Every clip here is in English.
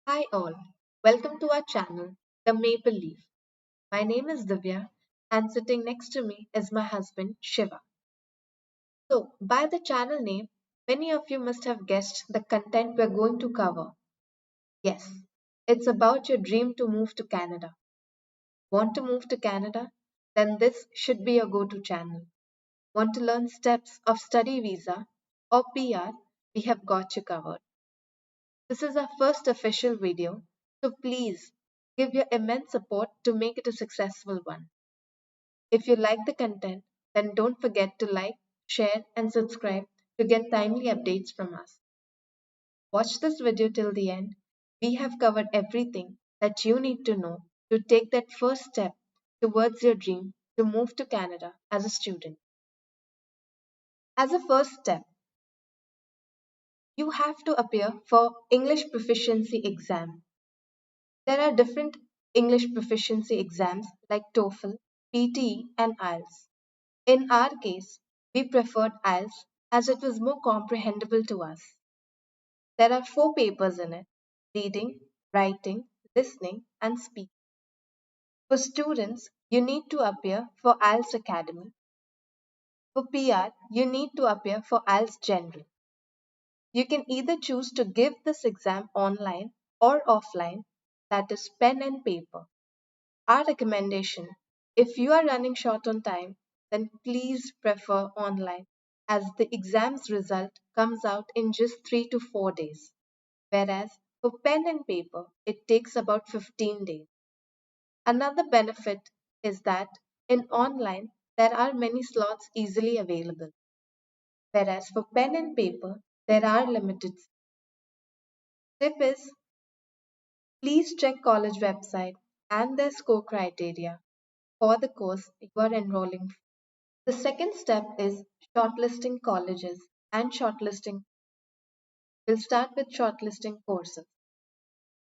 Hi all, welcome to our channel, The Maple Leaf. My name is Divya and sitting next to me is my husband Shiva. So, by the channel name, many of you must have guessed the content we're going to cover. Yes, it's about your dream to move to Canada. Want to move to Canada? Then this should be your go-to channel. Want to learn steps of study visa or PR? We have got you covered. This is our first official video, so please give your immense support to make it a successful one. If you like the content, then don't forget to like, share, and subscribe to get timely updates from us. Watch this video till the end. We have covered everything that you need to know to take that first step towards your dream to move to Canada as a student. As a first step, you have to appear for English proficiency exam. There are different English proficiency exams like TOEFL, PTE, and IELTS. In our case, we preferred IELTS as it was more comprehensible to us. There are four papers in it: reading, writing, listening, and speaking. For students, you need to appear for IELTS Academy. For PR, you need to appear for IELTS General. You can either choose to give this exam online or offline, that is, pen and paper. Our recommendation: if you are running short on time, then please prefer online as the exam's result comes out in just 3 to 4 days, whereas for pen and paper, it takes about 15 days. Another benefit is that in online, there are many slots easily available, whereas for pen and paper, there are limited. Tip is, please check college website and their score criteria for the course you are enrolling. The second step is shortlisting colleges and shortlisting. We'll start with shortlisting courses.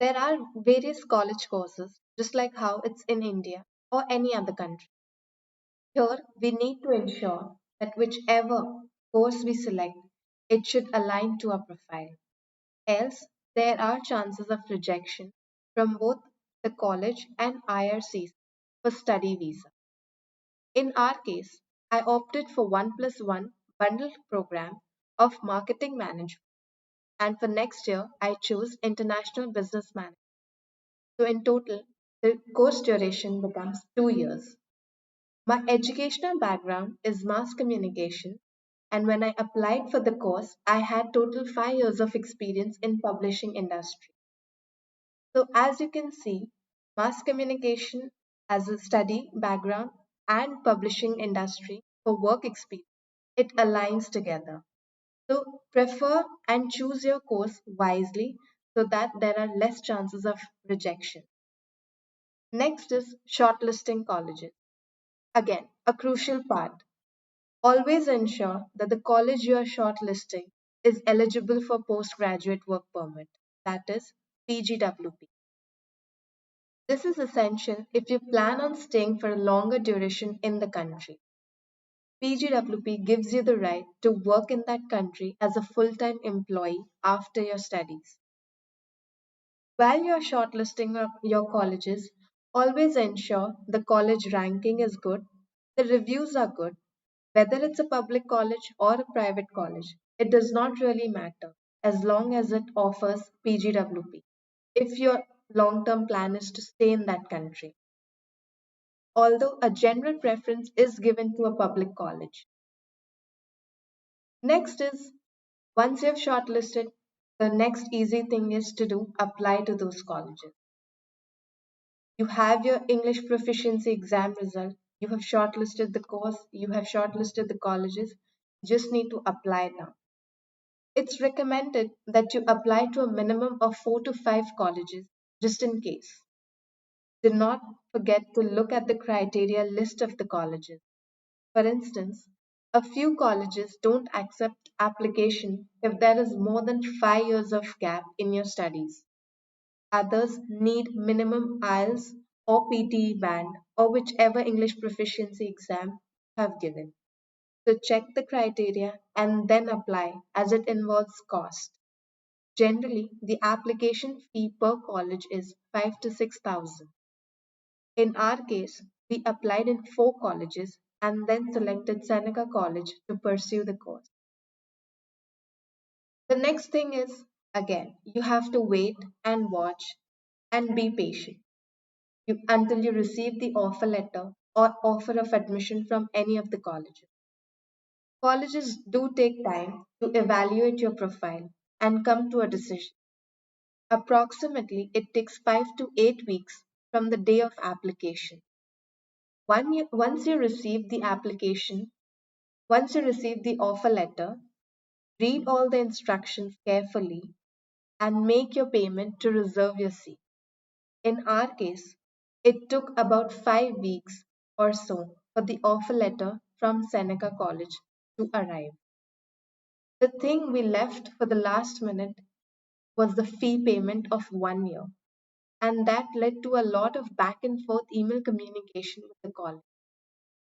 There are various college courses, just like how it's in India or any other country. Here, we need to ensure that whichever course we select, it should align to our profile. Else, there are chances of rejection from both the college and IRCC for study visa. In our case, I opted for 1+1 bundled program of marketing management, and for next year, I chose international business management. So, in total, the course duration becomes 2 years. My educational background is mass communication, and when I applied for the course, I had total 5 years of experience in publishing industry. So, as you can see, mass communication as a study background and publishing industry for work experience, it aligns together. So, prefer and choose your course wisely so that there are less chances of rejection. Next is shortlisting colleges. Again, a crucial part. Always ensure that the college you are shortlisting is eligible for postgraduate work permit, that is PGWP. This is essential if you plan on staying for a longer duration in the country. PGWP gives you the right to work in that country as a full-time employee after your studies. While you are shortlisting your colleges, always ensure the college ranking is good, the reviews are good, whether it's a public college or a private college. It does not really matter as long as it offers PGWP. If your long term plan is to stay in that country, although a general preference is given to a public college. Next is, once you've shortlisted, the next easy thing is to do apply to those colleges. You have your English proficiency exam result, you have shortlisted the course, you have shortlisted the colleges, you just need to apply now. It's recommended that you apply to a minimum of 4 to 5 colleges just in case. Do not forget to look at the criteria list of the colleges. For instance, a few colleges don't accept application if there is more than 5 years of gap in your studies. Others need minimum IELTS or PTE band or whichever English proficiency exam you have given. So check the criteria and then apply as it involves cost. Generally, the application fee per college is 5 to 6,000. In our case, we applied in 4 colleges and then selected Seneca College to pursue the course. The next thing is, again, you have to wait and watch and be patient until you receive the offer letter or offer of admission from any of the colleges. Colleges do take time to evaluate your profile and come to a decision. Approximately, it takes 5 to 8 weeks from the day of application. Once you receive the once you receive the offer letter, read all the instructions carefully and make your payment to reserve your seat. In our case, it took about 5 weeks or so for the offer letter from Seneca College to arrive. The thing we left for the last minute was the fee payment of 1 year, and that led to a lot of back and forth email communication with the college.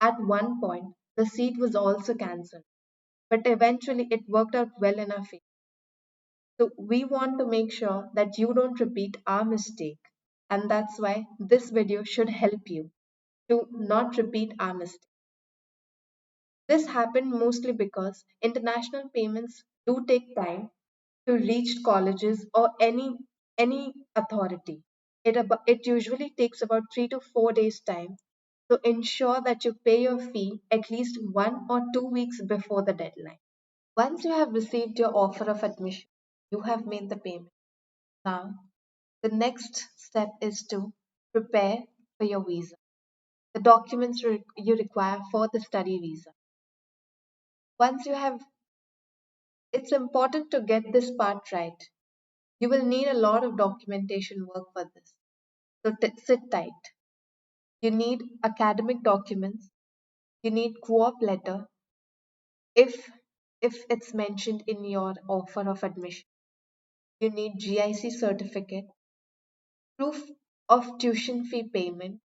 At one point, the seat was also cancelled, but eventually it worked out well in our favor. So we want to make sure that you don't repeat our mistake, and that's why this video should help you to not repeat our mistake. This happened mostly because international payments do take time to reach colleges or any authority. It usually takes about 3 to 4 days time. So ensure that you pay your fee at least 1 or 2 weeks before the deadline. Once you have received your offer of admission, you have made the payment. Now, the next step is to prepare for your visa, the documents you require for the study visa. Once you have, it's important to get this part right. You will need a lot of documentation work for this. So sit tight. You need academic documents. You need co-op letter if it's mentioned in your offer of admission. You need GIC certificate, proof of tuition fee payment,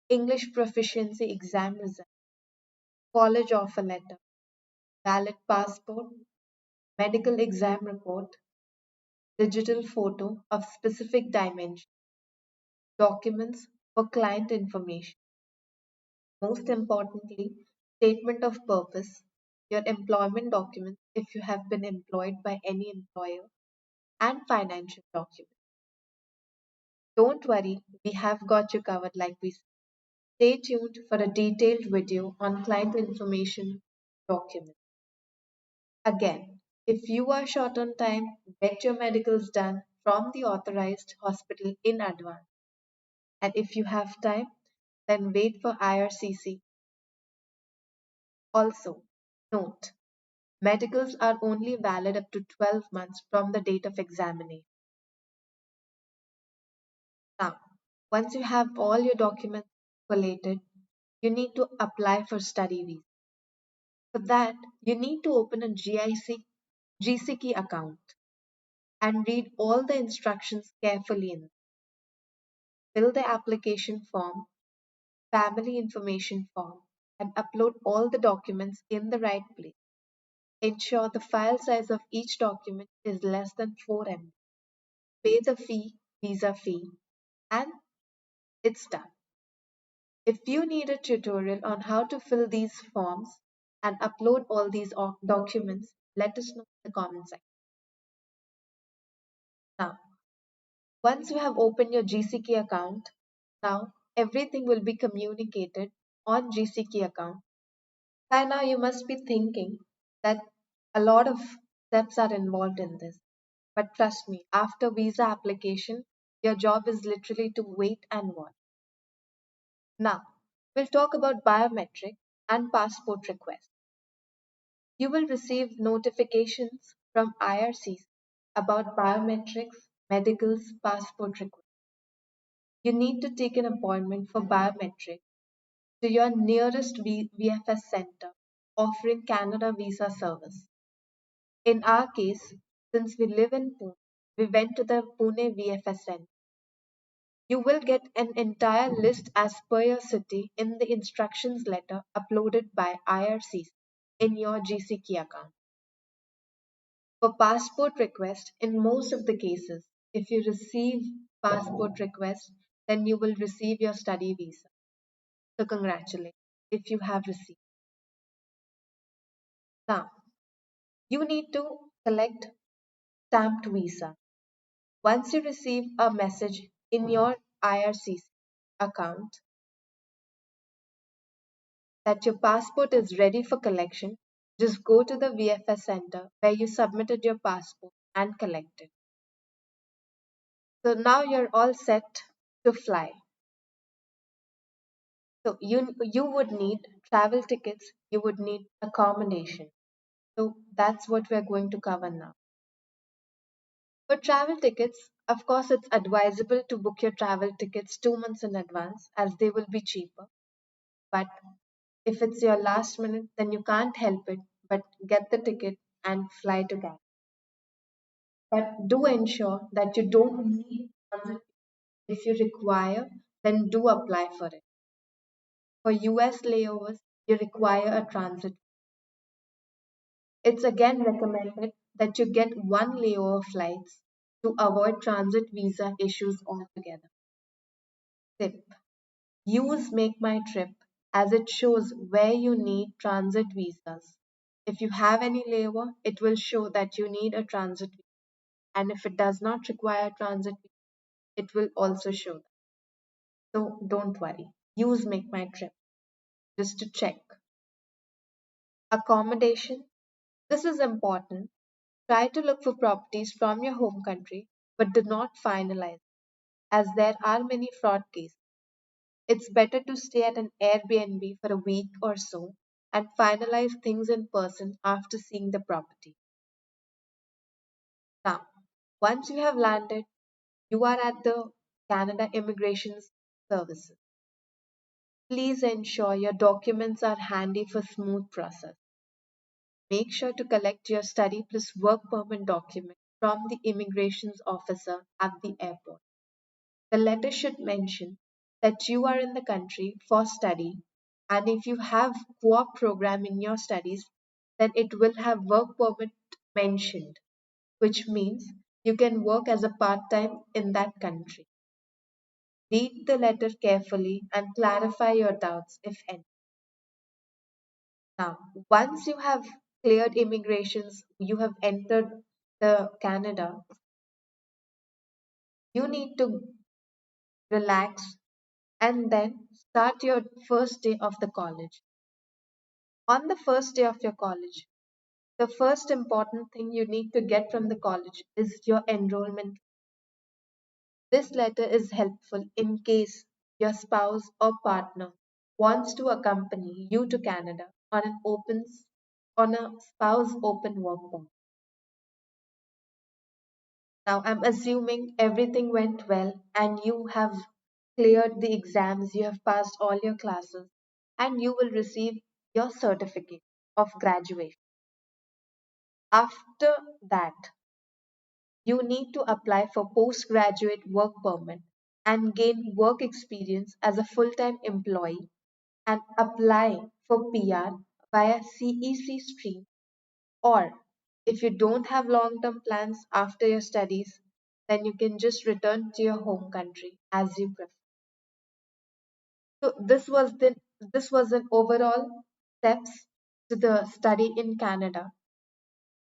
English proficiency exam result, college offer letter, valid passport, medical exam report, digital photo of specific dimension, documents for client information. Most importantly, statement of purpose, your employment documents if you have been employed by any employer, and financial documents. Don't worry, we have got you covered like we said. Stay tuned for a detailed video on client information documents. Again, if you are short on time, get your medicals done from the authorized hospital in advance. And if you have time, then wait for IRCC. Also, note, medicals are only valid up to 12 months from the date of examination. Now, once you have all your documents collated, you need to apply for study visa. For that, you need to open a GC Key account and read all the instructions carefully in. Fill the application form, family information form, and upload all the documents in the right place. Ensure the file size of each document is less than 4 MB. Pay the visa fee, and it's done. If you need a tutorial on how to fill these forms and upload all these documents, let us know in the comment section. Now, once you have opened your GCKEY account, now everything will be communicated on GCKEY account. By now you must be thinking that a lot of steps are involved in this. But trust me, after visa application, your job is literally to wait and watch. Now, we'll talk about biometric and passport requests. You will receive notifications from IRCC about biometrics, medicals, passport requests. You need to take an appointment for biometric to your nearest VFS center offering Canada Visa service. In our case, since we live in Pune, we went to the Pune VFS center. You will get an entire list as per your city in the instructions letter uploaded by IRCC in your GCKEY account. For passport request, in most of the cases, if you receive passport request, then you will receive your study visa. So congratulations if you have received. Now, you need to collect stamped visa. Once you receive a message in your IRCC account that your passport is ready for collection, just go to the VFS center where you submitted your passport and collect it. So now you're all set to fly. So you would need travel tickets, you would need accommodation. So that's what we're going to cover now. For travel tickets, of course, it's advisable to book your travel tickets 2 months in advance as they will be cheaper. But if it's your last minute, then you can't help it but get the ticket and fly to Canada. But do ensure that you don't need transit. If you require, then do apply for it. For US layovers, you require a transit. It's again recommended that you get one layover flights to avoid transit visa issues altogether. Tip: use Make My Trip as it shows where you need transit visas. If you have any layover, it will show that you need a transit visa. And if it does not require transit visa, it will also show that. So don't worry. Use Make My Trip just to check. Accommodation. This is important. Try to look for properties from your home country, but do not finalize, as there are many fraud cases. It's better to stay at an Airbnb for a week or so and finalize things in person after seeing the property. Now, once you have landed, you are at the Canada Immigration Services. Please ensure your documents are handy for smooth process. Make sure to collect your study plus work permit document from the immigrations officer at the airport. The letter should mention that you are in the country for study, and if you have co-op program in your studies, then it will have work permit mentioned, which means you can work as a part-time in that country. Read the letter carefully and clarify your doubts if any. Now, once you have cleared immigrations, you have entered the Canada, you need to relax and then start your first day of the college. On the first day of your college, the first important thing you need to get from the college is your enrollment. This letter is helpful in case your spouse or partner wants to accompany you to Canada on a spouse open work permit. Now I'm assuming everything went well and you have cleared the exams, you have passed all your classes, and you will receive your certificate of graduation. After that, you need to apply for postgraduate work permit and gain work experience as a full-time employee and apply for PR via CEC stream, or if you don't have long-term plans after your studies, then you can just return to your home country as you prefer. So this was an overall steps to the study in Canada.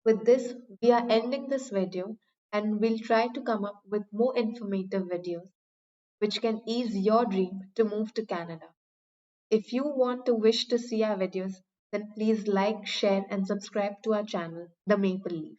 With this, we are ending this video and we'll try to come up with more informative videos which can ease your dream to move to Canada. If you want to wish to see our videos, then please like, share and subscribe to our channel, The Maple Leaf.